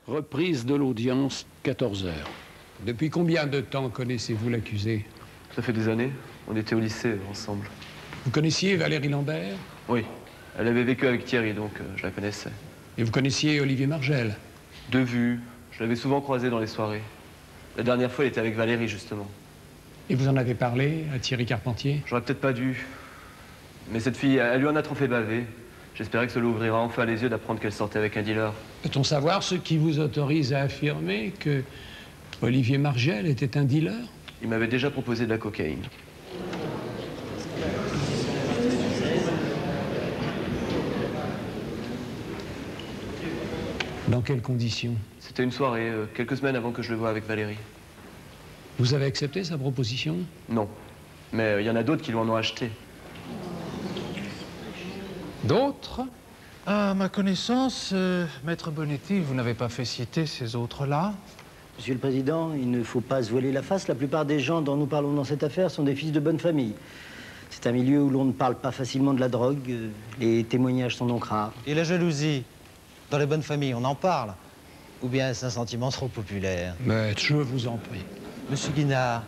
Reprise de l'audience, 14 heures. Depuis combien de temps connaissez-vous l'accusé? Ça fait des années. On était au lycée ensemble. Vous connaissiez Valérie Lambert? Oui. Elle avait vécu avec Thierry, donc je la connaissais. Et vous connaissiez Olivier Margel? De vue. Je l'avais souvent croisé dans les soirées. La dernière fois, elle était avec Valérie, justement. Et vous en avez parlé à Thierry Carpentier? J'aurais peut-être pas dû. Mais cette fille, elle lui en a trop fait baver. J'espérais que ça lui ouvrira enfin les yeux d'apprendre qu'elle sortait avec un dealer. Peut-on savoir ce qui vous autorise à affirmer que Olivier Margel était un dealer? Il m'avait déjà proposé de la cocaïne. Dans quelles conditions? C'était une soirée, quelques semaines avant que je le voie avec Valérie. Vous avez accepté sa proposition? Non. Mais il y en a d'autres qui lui en ont acheté. D'autres? À ma connaissance, Maître Bonetti, vous n'avez pas fait citer ces autres-là? Monsieur le Président, il ne faut pas se voiler la face. La plupart des gens dont nous parlons dans cette affaire sont des fils de bonne famille. C'est un milieu où l'on ne parle pas facilement de la drogue. Les témoignages sont donc rares. Et la jalousie? Dans les bonnes familles, on en parle? Ou bien est-ce un sentiment trop populaire? Maître, je vous en prie. Monsieur Guinard,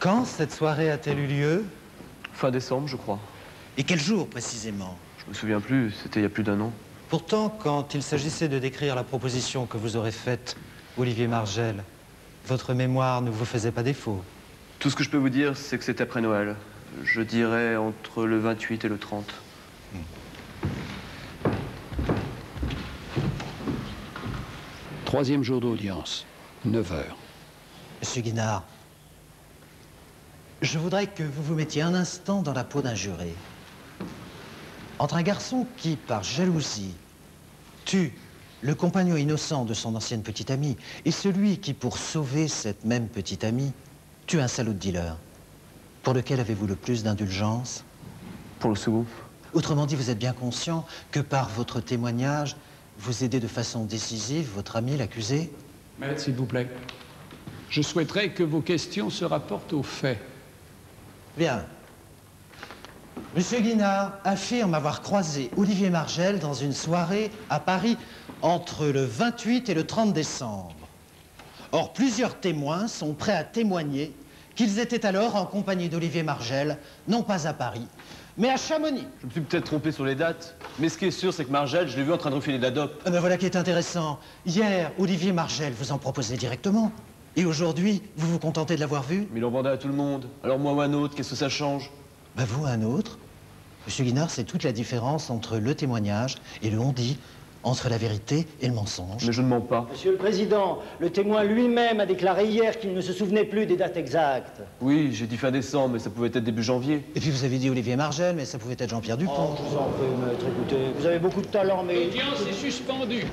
quand cette soirée a-t-elle eu lieu? Fin décembre, je crois. Et quel jour, précisément? Je me souviens plus, c'était il y a plus d'un an. Pourtant, quand il s'agissait de décrire la proposition que vous aurez faite, Olivier Margel, votre mémoire ne vous faisait pas défaut. Tout ce que je peux vous dire, c'est que c'est après Noël. Je dirais entre le 28 et le 30. Troisième jour d'audience, 9 heures. Monsieur Guinard, je voudrais que vous vous mettiez un instant dans la peau d'un juré. Entre un garçon qui, par jalousie, tue le compagnon innocent de son ancienne petite amie et celui qui, pour sauver cette même petite amie, tue un salaud de dealer, pour lequel avez-vous le plus d'indulgence? Pour le second. Autrement dit, vous êtes bien conscient que par votre témoignage, vous aidez de façon décisive votre ami, l'accusé? Maître, s'il vous plaît. Je souhaiterais que vos questions se rapportent aux faits. Bien. Monsieur Guinard affirme avoir croisé Olivier Margel dans une soirée à Paris entre le 28 et le 30 décembre. Or, plusieurs témoins sont prêts à témoigner qu'ils étaient alors en compagnie d'Olivier Margel, non pas à Paris, mais à Chamonix. Je me suis peut-être trompé sur les dates, mais ce qui est sûr, c'est que Margel, je l'ai vu en train de refiler de la dope. Ah ben voilà qui est intéressant. Hier, Olivier Margel vous en proposait directement. Et aujourd'hui, vous vous contentez de l'avoir vu? Mais il en vendait à tout le monde. Alors moi ou un autre, qu'est-ce que ça change? Ben vous, un autre. Monsieur Guinard, c'est toute la différence entre le témoignage et le on-dit, entre la vérité et le mensonge. Mais je ne mens pas. Monsieur le Président, le témoin lui-même a déclaré hier qu'il ne se souvenait plus des dates exactes. Oui, j'ai dit fin décembre, mais ça pouvait être début janvier. Et puis vous avez dit Olivier Margel, mais ça pouvait être Jean-Pierre Dupont. Oh, je vous en prie, maître, écoutez, vous avez beaucoup de talent, mais... L'audience est suspendue.